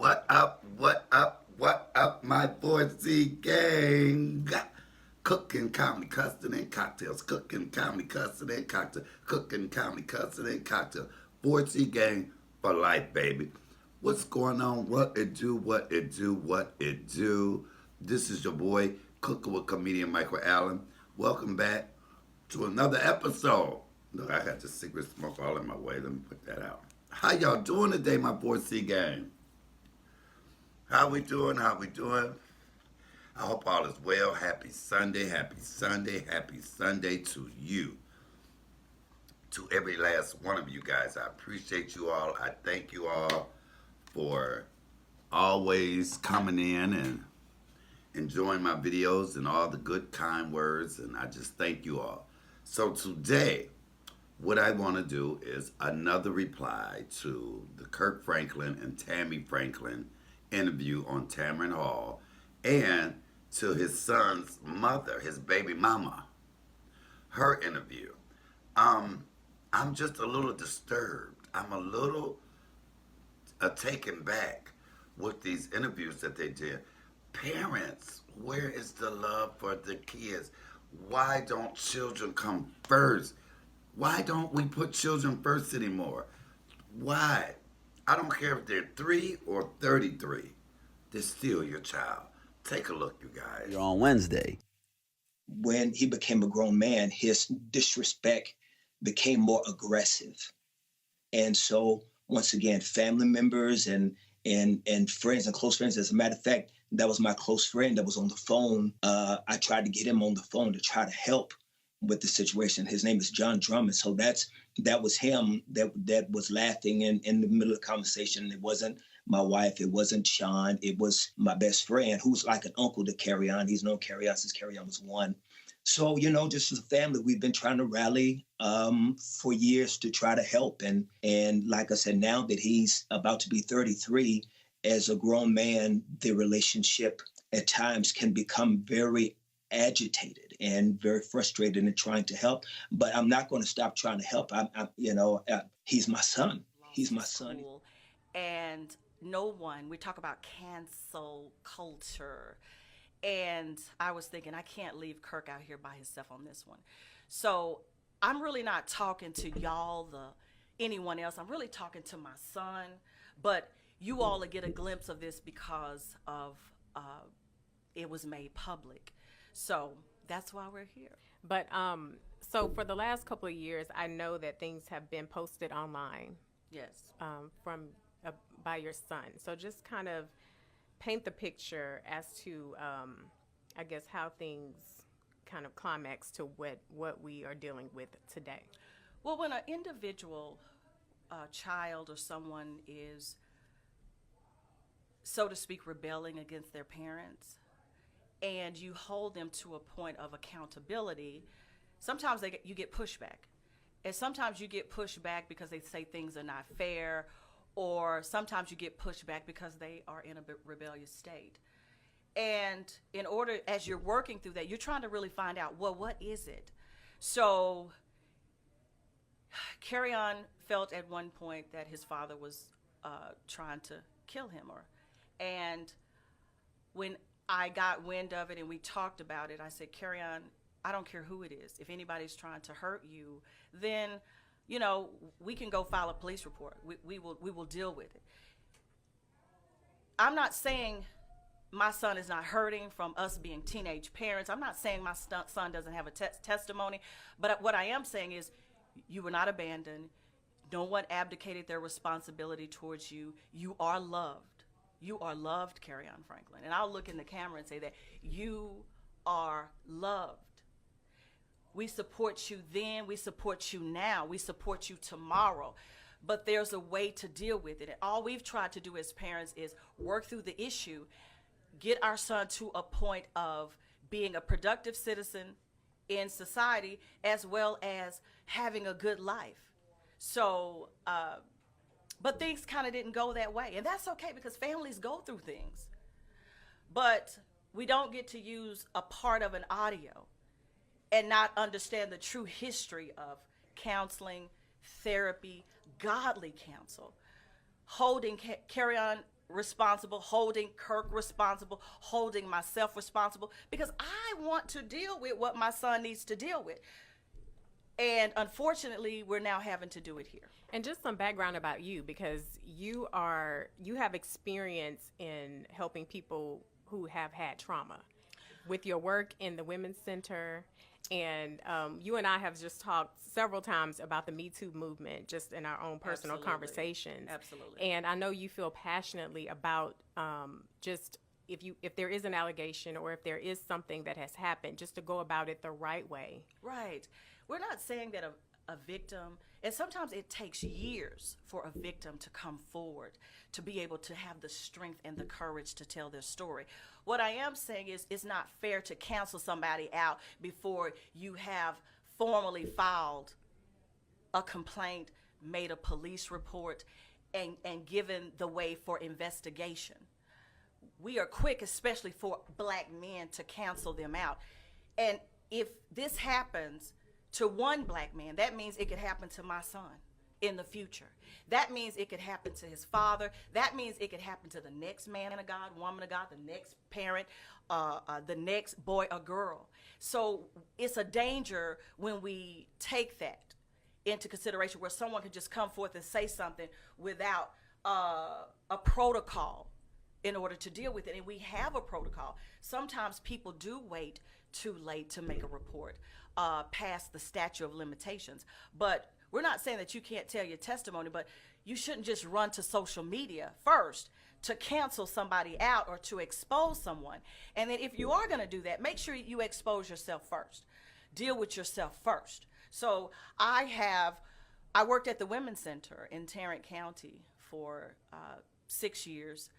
What up, what up, what up, my 4C gang? Cooking, comedy, custard, and cocktails. Cooking, comedy, custard, and cocktail. Cooking, comedy, custard, and cocktail. 4C gang for life, baby. What's going on? What it do, what it do, what it do. This is your boy, Cooking with Comedian Michael Allen. Welcome back to another episode. Look, I got the secret smoke all in my way. Let me put that out. How y'all doing today, my 4C gang? How we doing? How we doing? I hope all is well. Happy Sunday, happy Sunday, happy Sunday to you. To every last one of you guys. I appreciate you all. I thank you all for always coming in and enjoying my videos and all the good, kind words. And I just thank you all. So today, what I want to do is another reply to the Kirk Franklin and Tammy Franklin interview on Tamron Hall, and to his son's mother, his baby mama, her interview. I'm just a little disturbed. I'm a little taken back with these interviews that they did. Parents, where is the love for the kids? Why don't children come first? Why don't we put children first anymore? Why? I don't care if they're 3 or 33. They're still your child. Take a look, you guys. You're on Wednesday. When he became a grown man, his disrespect became more aggressive. And so, once again, family members and friends and close friends, as a matter of fact, that was my close friend that was on the phone. I tried to get him on the phone to try to help with the situation. His name is John Drummond. So that was him that was laughing in the middle of the conversation. It wasn't my wife. It wasn't Sean. It was my best friend, who's like an uncle to Carry On. He's known Carry On since Carry On was 1. So, just as a family, we've been trying to rally for years to try to help. And like I said, now that he's about to be 33, as a grown man, the relationship at times can become very agitated and very frustrated in trying to help. But I'm not going to stop trying to help. He's my son. He's my son. And no one, we talk about cancel culture. And I was thinking, I can't leave Kirk out here by himself on this one. So I'm really not talking to y'all, anyone else. I'm really talking to my son. But you all will get a glimpse of this because of it was made public. So that's why we're here. But so for the last couple of years, I know that things have been posted online. Yes. From by your son. So just kind of paint the picture as to, I guess, how things kind of climax to what we are dealing with today. Well, when an individual, child or someone is, so to speak, rebelling against their parents, and you hold them to a point of accountability, sometimes you get pushback. And sometimes you get pushed back because they say things are not fair, or sometimes you get pushed back because they are in a rebellious state. And in order, as you're working through that, you're trying to really find out, well, what is it? So Carry On felt at one point that his father was trying to kill him, and when I got wind of it and we talked about it, I said, Carry On, I don't care who it is. If anybody's trying to hurt you, then, we can go file a police report. We will deal with it. I'm not saying my son is not hurting from us being teenage parents. I'm not saying my son doesn't have a testimony. But what I am saying is you were not abandoned. No one abdicated their responsibility towards you. You are loved. You are loved, Carry On Franklin. And I'll look in the camera and say that you are loved. We support you then, we support you now, we support you tomorrow. But there's a way to deal with it. And all we've tried to do as parents is work through the issue, get our son to a point of being a productive citizen in society, as well as having a good life. So, but things kind of didn't go that way. And that's okay, because families go through things. But we don't get to use a part of an audio and not understand the true history of counseling, therapy, godly counsel. Carry On responsible, holding Kirk responsible, holding myself responsible, because I want to deal with what my son needs to deal with. And unfortunately, we're now having to do it here. And just some background about you, because you have experience in helping people who have had trauma with your work in the Women's Center. And you and I have just talked several times about the Me Too movement, just in our own personal conversations. Absolutely. And I know you feel passionately about just if there is an allegation or if there is something that has happened, just to go about it the right way. Right. We're not saying that a victim, and sometimes it takes years for a victim to come forward, to be able to have the strength and the courage to tell their story. What I am saying is it's not fair to cancel somebody out before you have formally filed a complaint, made a police report, and given the way for investigation. We are quick, especially for black men, to cancel them out. And if this happens to one black man, that means it could happen to my son in the future. That means it could happen to his father. That means it could happen to the next man of God, woman of God, the next parent, the next boy or girl. So it's a danger when we take that into consideration, where someone can just come forth and say something without a protocol in order to deal with it. And we have a protocol. Sometimes people do wait too late to make a report, past the statute of limitations. But we're not saying that you can't tell your testimony, but you shouldn't just run to social media first to cancel somebody out or to expose someone. And then if you are going to do that, make sure you expose yourself first. Deal with yourself first. So I worked at the Women's Center in Tarrant County for 6 years.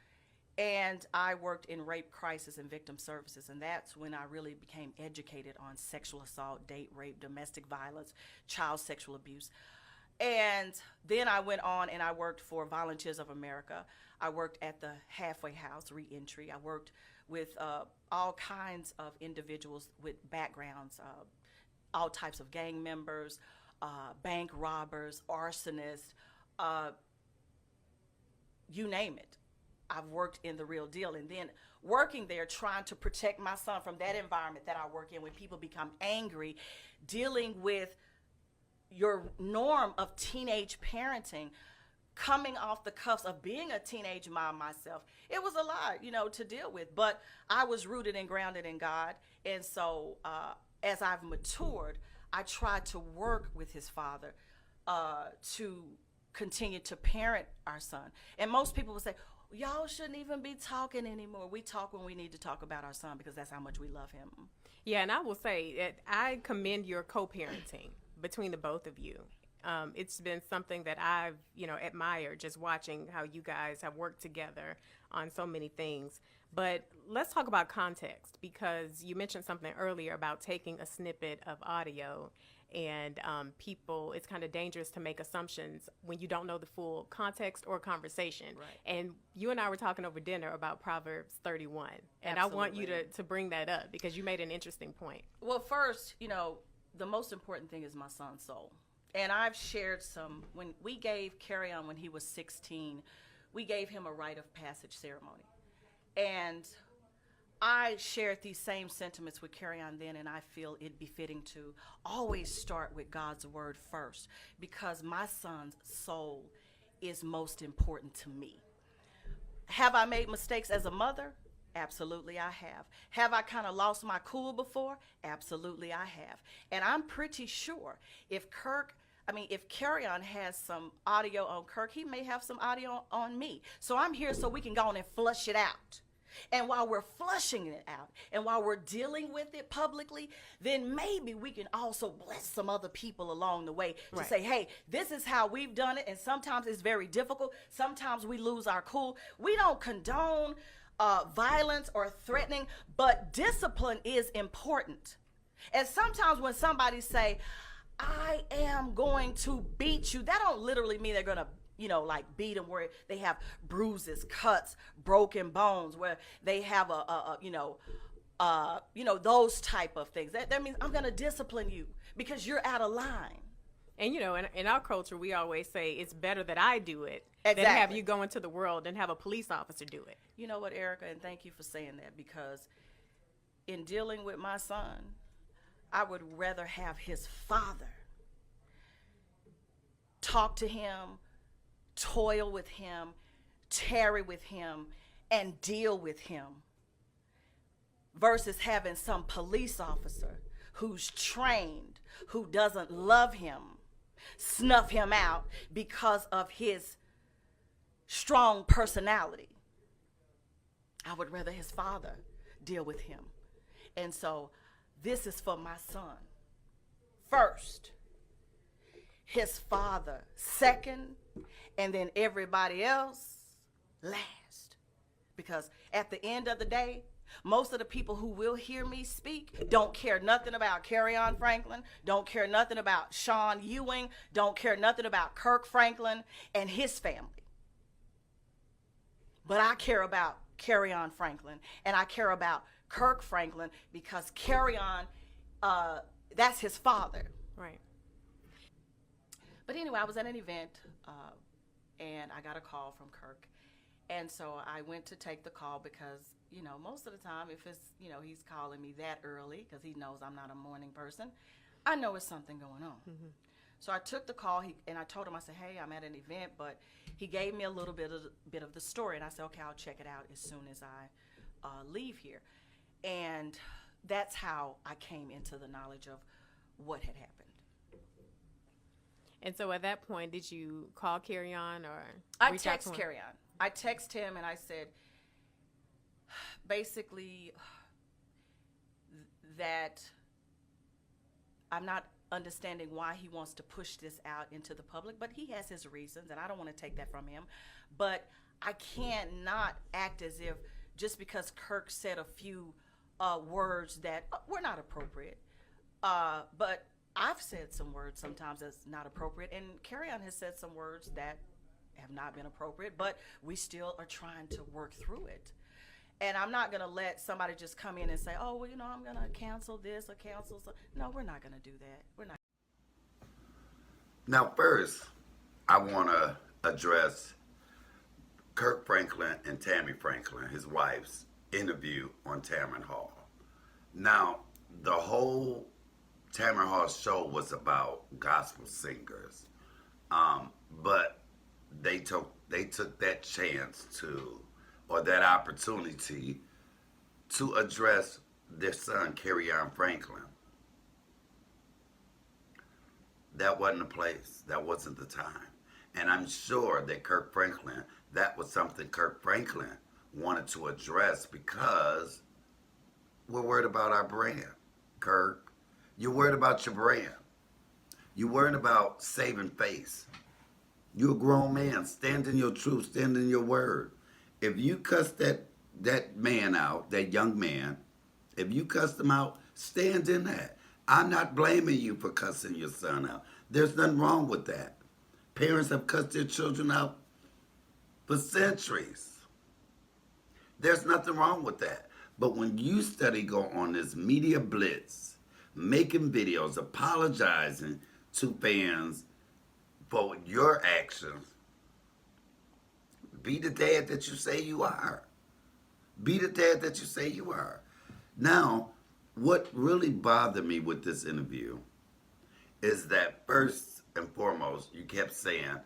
And I worked in rape crisis and victim services, and that's when I really became educated on sexual assault, date rape, domestic violence, child sexual abuse. And then I went on and I worked for Volunteers of America. I worked at the Halfway House Reentry. I worked with all kinds of individuals with backgrounds, all types of gang members, bank robbers, arsonists, you name it. I've worked in the real deal. And then working there, trying to protect my son from that environment that I work in, when people become angry, dealing with your norm of teenage parenting, coming off the cuffs of being a teenage mom myself. It was a lot, to deal with, but I was rooted and grounded in God. And so as I've matured, I tried to work with his father to continue to parent our son. And most people would say, y'all shouldn't even be talking anymore. We talk when we need to talk about our son, because that's how much we love him. Yeah, and I will say that I commend your co-parenting between the both of you. It's been something that I've, admired, just watching how you guys have worked together on so many things. But let's talk about context, because you mentioned something earlier about taking a snippet of audio, and people, it's kind of dangerous to make assumptions when you don't know the full context or conversation. Right. And you and I were talking over dinner about Proverbs 31, and Absolutely. I want you to bring that up, because you made an interesting point. Well, first, the most important thing is my son's soul. And I've shared when we gave Carry On when he was 16, we gave him a rite of passage ceremony. And I shared these same sentiments with Carry On then, and I feel it befitting to always start with God's word first, because my son's soul is most important to me. Have I made mistakes as a mother? Absolutely, I have. Have I kind of lost my cool before? Absolutely, I have. And I'm pretty sure if Carry On has some audio on Kirk, he may have some audio on me. So I'm here so we can go on and flush it out. And while we're flushing it out, and while we're dealing with it publicly, then maybe we can also bless some other people along the way to Right. say, hey, this is how we've done it. And sometimes it's very difficult. Sometimes we lose our cool. We don't condone violence or threatening, but discipline is important. And sometimes when somebody say, I am going to beat you, that don't literally mean they're going to beat them where they have bruises, cuts, broken bones, where they have those type of things. That means I'm going to discipline you because you're out of line. And in our culture, we always say it's better that I do it than have Exactly. you go into the world and have a police officer do it. You know what, Erica, and thank you for saying that, because in dealing with my son, I would rather have his father talk to him, toil with him, tarry with him, and deal with him versus having some police officer who's trained, who doesn't love him, snuff him out because of his strong personality. I would rather his father deal with him. And so this is for my son first, his father second, and then everybody else last. Because at the end of the day, most of the people who will hear me speak don't care nothing about Kerryon Franklin, don't care nothing about Sean Ewing, don't care nothing about Kirk Franklin and his family. But I care about Kerryon Franklin, and I care about Kirk Franklin because Kerryon, that's his father. Right. But anyway, I was at an event, and I got a call from Kirk. And so I went to take the call because, most of the time, if it's, he's calling me that early because he knows I'm not a morning person, I know it's something going on. Mm-hmm. So I took the call, and I told him, I said, hey, I'm at an event, but he gave me a little bit of the story. And I said, okay, I'll check it out as soon as I leave here. And that's how I came into the knowledge of what had happened. And so at that point, did you call Kerryon or I reach out text to him? Kerryon. I text him and I said, basically, that I'm not understanding why he wants to push this out into the public, but he has his reasons, and I don't want to take that from him. But I can't not act as if just because Kirk said a few words that were not appropriate, but I've said some words sometimes that's not appropriate, and Kerryon has said some words that have not been appropriate, but we still are trying to work through it. And I'm not going to let somebody just come in and say, oh, well, I'm going to cancel this or cancel so. No, we're not going to do that. We're not. Now, first, I want to address Kirk Franklin and Tammy Franklin, his wife's interview on Tamron Hall. Now, the whole Tamron Hall show was about gospel singers, but they took that chance to, or that opportunity to address their son, Kerryon Franklin. That wasn't the place. That wasn't the time. And I'm sure that Kirk Franklin, that was something Kirk Franklin wanted to address because we're worried about our brand. Kirk, you're worried about your brand. You're worried about saving face. You're a grown man. Stand in your truth. Stand in your word. If you cuss that man out, that young man, if you cuss him out, stand in that. I'm not blaming you for cussing your son out. There's nothing wrong with that. Parents have cussed their children out for centuries. There's nothing wrong with that. But when you go on this media blitz, making videos, apologizing to fans for your actions, be the dad that you say you are. Be the dad that you say you are. Now, what really bothered me with this interview is that first and foremost, you kept saying,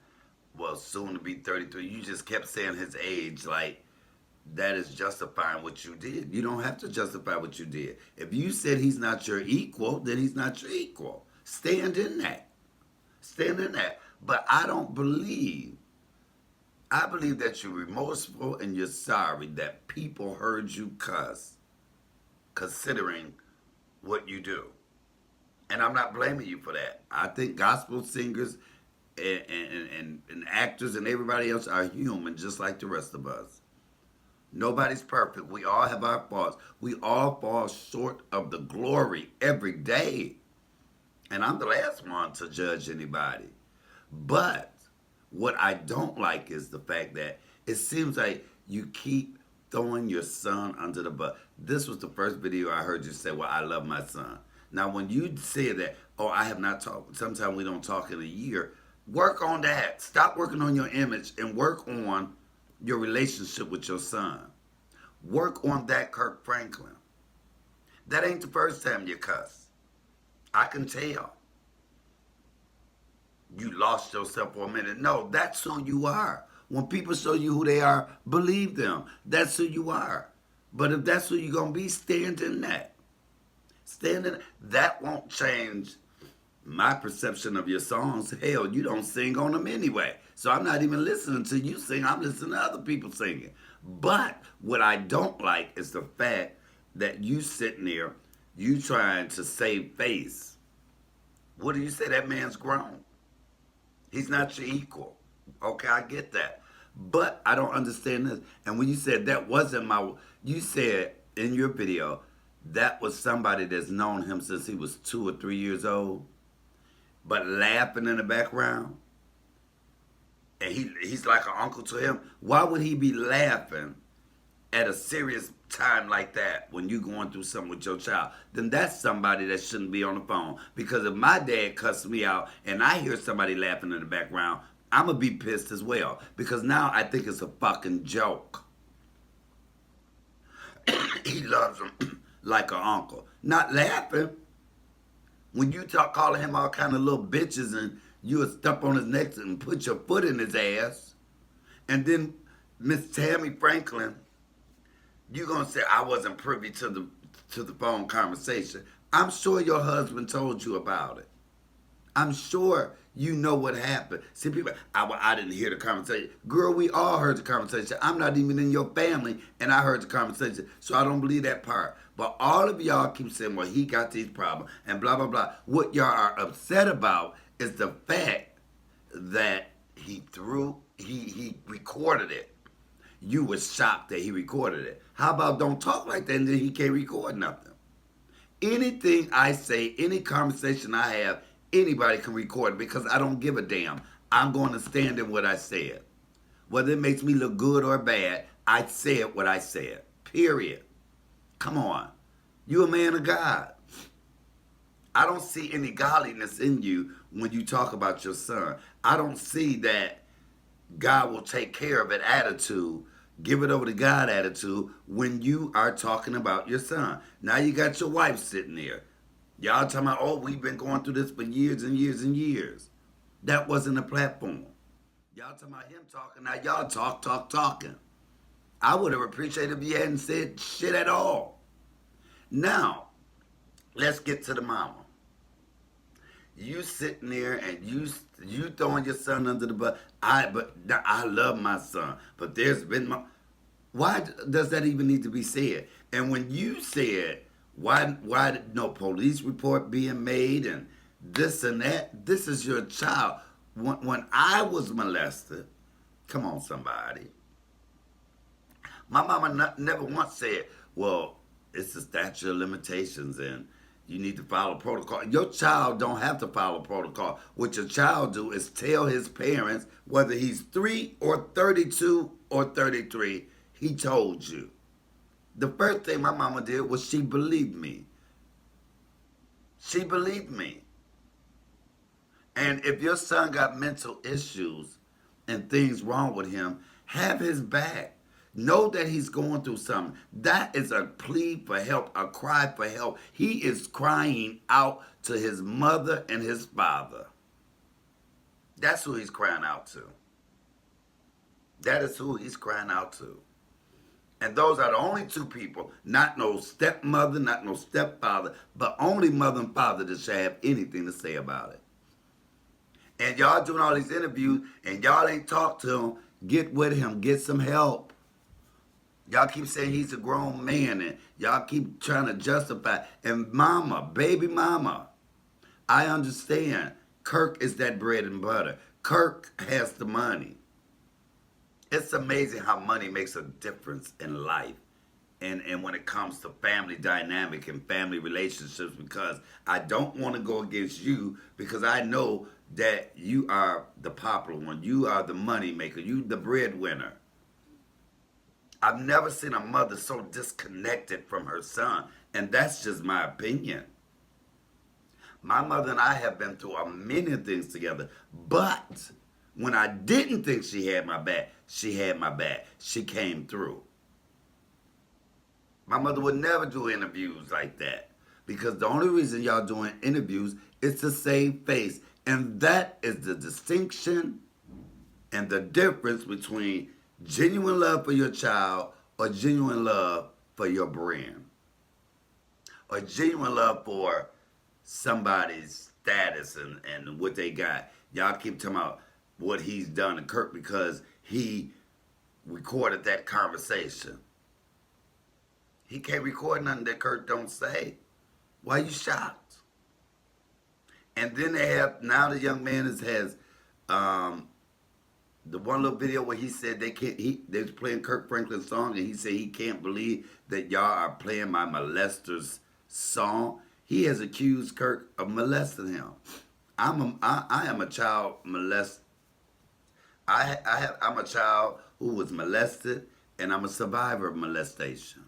well, soon to be 33. You just kept saying his age like that is justifying what you did. You don't have to justify what you did. If you said he's not your equal, then he's not your equal. Stand in that. Stand in that. But I believe that you're remorseful and you're sorry that people heard you cuss, considering what you do. And I'm not blaming you for that. I think gospel singers and actors and everybody else are human just like the rest of us. Nobody's perfect. We all have our faults. We all fall short of the glory every day. And I'm the last one to judge anybody. But what I don't like is the fact that it seems like you keep throwing your son under the bus. This was the first video I heard you say, well, I love my son. Now, when you said that, Oh, I have not talked. Sometimes we don't talk in a year. Work on that. Stop working on your image and work on your relationship with your son. Work on that, Kirk Franklin. That ain't the first time you cuss. I can tell. You lost yourself for a minute. No, that's who you are. When people show you who they are, believe them. That's who you are. But if that's who you're going to be, stand in that. Stand in that. Won't change my perception of your songs. Hell, you don't sing on them anyway. So I'm not even listening to you sing. I'm listening to other people singing. But what I don't like is the fact that you sitting there, you trying to save face. What do you say? That man's grown. He's not your equal. Okay, I get that. But I don't understand this. And when you said that wasn't you said in your video, that was somebody that's known him since he was 2 or 3 years old, but laughing in the background. And he's like an uncle to him. Why would he be laughing at a serious time like that when you're going through something with your child? Then that's somebody that shouldn't be on the phone. Because if my dad cussed me out and I hear somebody laughing in the background, I'm going to be pissed as well. Because now I think it's a fucking joke. He loves him like an uncle. Not laughing. When you talk calling him all kind of little bitches and you would step on his neck and put your foot in his ass. And then Miss Tammy Franklin, you're going to say, I wasn't privy to the phone conversation. I'm sure your husband told you about it. I'm sure you know what happened. See, people, I didn't hear the conversation. Girl, we all heard the conversation. I'm not even in your family, and I heard the conversation, so I don't believe that part. But all of y'all keep saying, well, he got these problems, and blah, blah, blah. What y'all are upset about is the fact that he recorded it. You were shocked that he recorded it. How about don't talk like that and then he can't record nothing? Anything I say, any conversation I have, anybody can record because I don't give a damn. I'm going to stand in what I said. Whether it makes me look good or bad, I said what I said. Period. Come on. You a man of God. I don't see any godliness in you when you talk about your son. I don't see that God will take care of it attitude, give it over to God attitude when you are talking about your son. Now you got your wife sitting there. Y'all talking about, oh, we've been going through this for years and years and years. That wasn't a platform. Y'all talking about him talking. Now y'all talking. I would have appreciated if you hadn't said shit at all. Now, let's get to the mama. You sitting there and you throwing your son under the bus. I love my son, but there's been why does that even need to be said? And when you said why did no police report being made and this and that, this is your child. When I was molested, come on somebody. My mama never once said, well, it's the statute of limitations and you need to follow protocol. Your child don't have to follow protocol. What your child do is tell his parents, whether he's 3 or 32 or 33, he told you. The first thing my mama did was she believed me. She believed me. And if your son got mental issues and things wrong with him, have his back. Know that he's going through something. That is a plea for help, a cry for help. He is crying out to his mother and his father. That's who he's crying out to. That is who he's crying out to. And those are the only two people, not no stepmother, not no stepfather, but only mother and father that should have anything to say about it. And y'all doing all these interviews and y'all ain't talked to him, get with him, get some help. Y'all keep saying he's a grown man and y'all keep trying to justify. And mama, baby mama, I understand. Kirk is that bread and butter. Kirk has the money. It's amazing how money makes a difference in life. And when it comes to family dynamic and family relationships, because I don't want to go against you because I know that you are the popular one. You are the money maker. You the breadwinner. I've never seen a mother so disconnected from her son, and that's just my opinion. My mother and I have been through a many things together. But when I didn't think she had my back, she had my back. She came through. My mother would never do interviews like that because the only reason y'all doing interviews is to save face. And that is the distinction and the difference between genuine love for your child or genuine love for your brand or genuine love for somebody's status and what they got. Y'all keep talking about what he's done to Kirk because he recorded that conversation. He can't record nothing that Kirk don't say. Why you shocked? And then they have, now the young man has the one little video where he said they was playing Kirk Franklin's song and he said he can't believe that y'all are playing my molester's song. He has accused Kirk of molesting him. I am a child molest. I'm a child who was molested and I'm a survivor of molestation.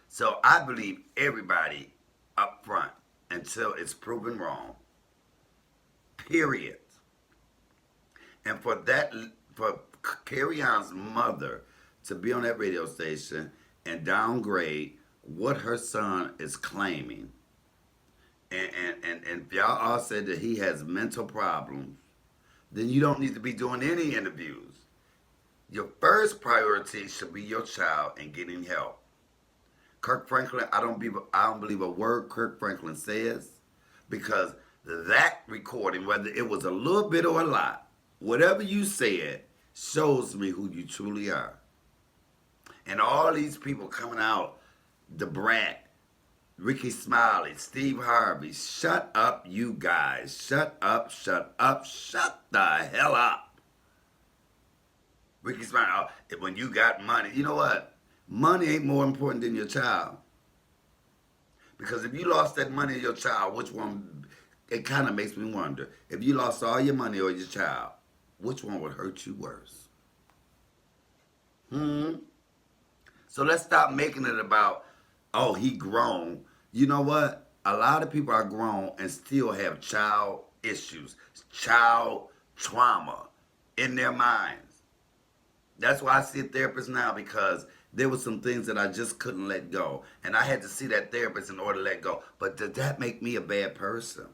So I believe everybody up front until it's proven wrong. Period. And for Carrie Ann's mother to be on that radio station and downgrade what her son is claiming, and if y'all all said that he has mental problems, then you don't need to be doing any interviews. Your first priority should be your child and getting help. Kirk Franklin, I don't believe a word Kirk Franklin says, because that recording, whether it was a little bit or a lot, whatever you said shows me who you truly are. And all these people coming out, the brat, Ricky Smiley, Steve Harvey, shut up, you guys. Shut up, shut up, shut the hell up. Ricky Smiley, when you got money, you know what? Money ain't more important than your child. Because if you lost that money or your child, which one, it kind of makes me wonder. If you lost all your money or your child, which one would hurt you worse? So let's stop making it about, oh, he grown. You know what? A lot of people are grown and still have child issues, child trauma in their minds. That's why I see a therapist now, because there were some things that I just couldn't let go. And I had to see that therapist in order to let go. But did that make me a bad person?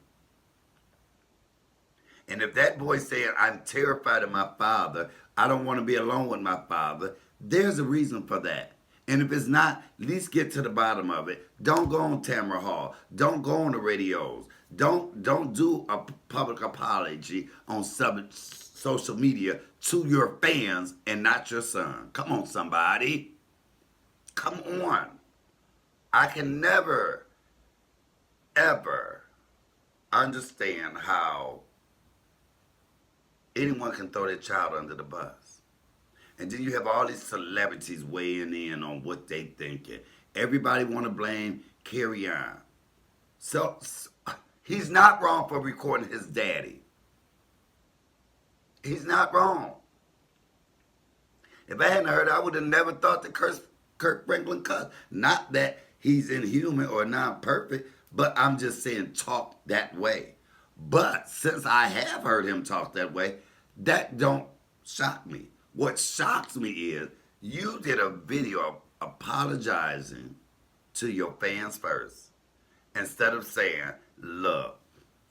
And if that boy said, I'm terrified of my father, I don't want to be alone with my father, there's a reason for that. And if it's not, at least get to the bottom of it. Don't go on Tamara Hall. Don't go on the radios. Don't do a public apology on social media to your fans and not your son. Come on, somebody. Come on. I can never, ever understand how anyone can throw their child under the bus. And then you have all these celebrities weighing in on what they thinking. Everybody want to blame Carrie Ann. So he's not wrong for recording his daddy. He's not wrong. If I hadn't heard, I would have never thought that Kirk Franklin cussed. Not that he's inhuman or not perfect, but I'm just saying talk that way. But since I have heard him talk that way, that don't shock me. What shocks me is you did a video apologizing to your fans first, instead of saying, look,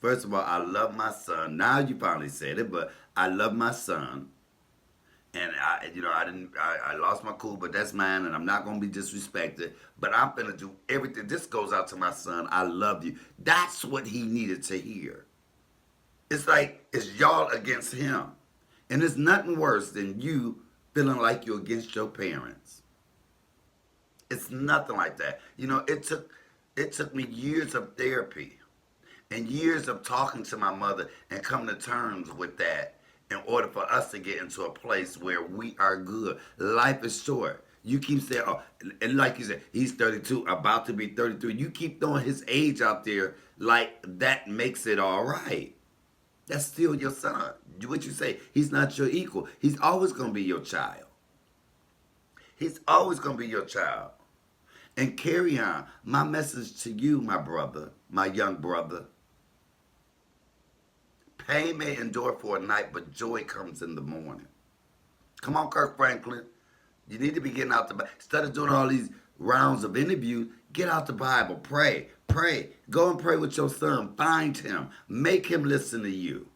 first of all, I love my son. Now you finally said it, but I love my son. And I lost my cool, but that's mine, and I'm not going to be disrespected. But I'm going to do everything. This goes out to my son. I love you. That's what he needed to hear. It's like it's y'all against him. And it's nothing worse than you feeling like you're against your parents. It's nothing like that. You know, it took me years of therapy and years of talking to my mother and coming to terms with that in order for us to get into a place where we are good. Life is short. You keep saying, oh, and like you said, he's 32, about to be 33. You keep throwing his age out there like that makes it all right. That's still your son. What you say, he's not your equal. He's always going to be your child. He's always going to be your child. And carry on. My message to you, my brother, my young brother, Pain may endure for a night, but joy comes in the morning. Come on, Kirk Franklin. You need to be getting out the Bible. Instead of doing all these rounds of interviews, get out the Bible. Pray. Pray. Go and pray with your son. Find him. Make him listen to you.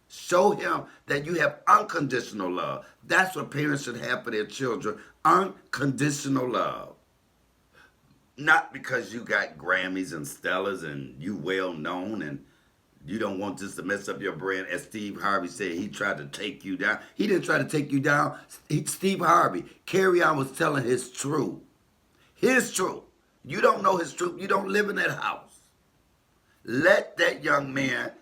Show him that you have unconditional love. That's what parents should have for their children. Unconditional love. Not because you got Grammys and Stellas and you well known and you don't want this to mess up your brand. As Steve Harvey said, he tried to take you down. He didn't try to take you down. Steve Harvey, Carry On was telling his truth. His truth. You don't know his truth. You don't live in that house. Let that young man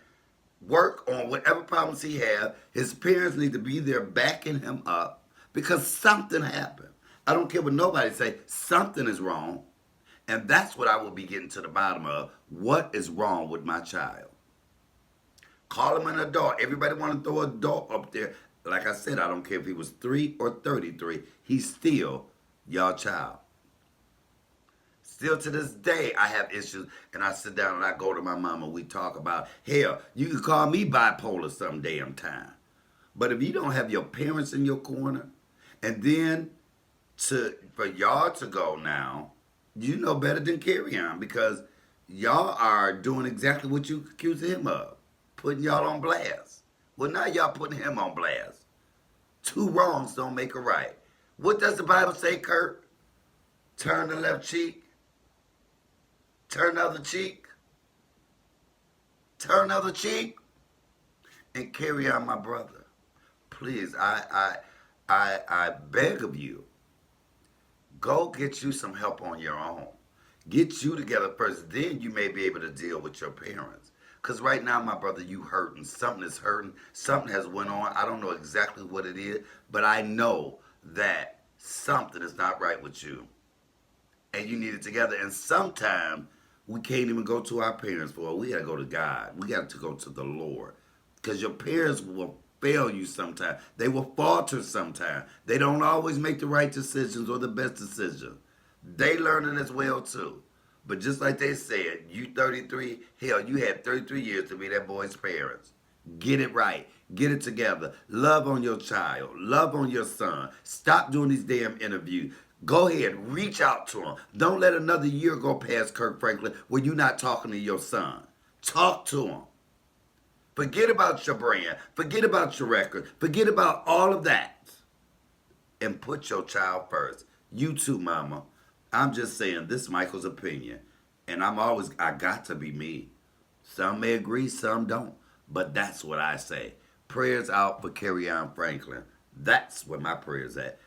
work on whatever problems he has. His parents need to be there backing him up because something happened. I don't care what nobody say. Something is wrong. And that's what I will be getting to the bottom of. What is wrong with my child? Call him an adult. Everybody want to throw an adult up there. Like I said, I don't care if he was 3 or 33. He's still your child. Still to this day, I have issues, and I sit down and I go to my mama. We talk about, hell, you can call me bipolar some damn time. But if you don't have your parents in your corner, and then for y'all to go now, you know better than Carry On because y'all are doing exactly what you accuse him of. Putting y'all on blast. Well, now y'all putting him on blast. 2 wrongs don't make a right. What does the Bible say, Kurt? Turn the left cheek. Turn the other cheek. Turn the other cheek. And carry on, my brother. Please, I beg of you. Go get you some help on your own. Get you together first. Then you may be able to deal with your parents. Because right now, my brother, you hurting. Something is hurting. Something has went on. I don't know exactly what it is, but I know that something is not right with you. And you need it together. And sometimes we can't even go to our parents for it. We got to go to God. We got to go to the Lord. Because your parents will fail you sometimes. They will falter sometimes. They don't always make the right decisions or the best decisions. They learn it as well, too. But just like they said, you 33, hell, you had 33 years to be that boy's parents. Get it right. Get it together. Love on your child. Love on your son. Stop doing these damn interviews. Go ahead. Reach out to him. Don't let another year go past, Kirk Franklin, where you're not talking to your son. Talk to him. Forget about your brand. Forget about your record. Forget about all of that. And put your child first. You too, mama. I'm just saying, this is Michael's opinion. And I got to be me. Some may agree, some don't. But that's what I say. Prayers out for Carry On Franklin. That's where my prayers at.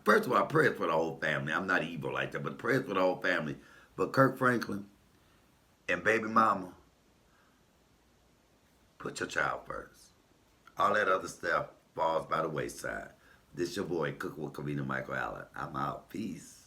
First of all, prayers for the whole family. I'm not evil like that, but prayers for the whole family. But Kirk Franklin and baby mama, put your child first. All that other stuff falls by the wayside. This your boy, Cook with Kavina Michael Allen. I'm out. Peace.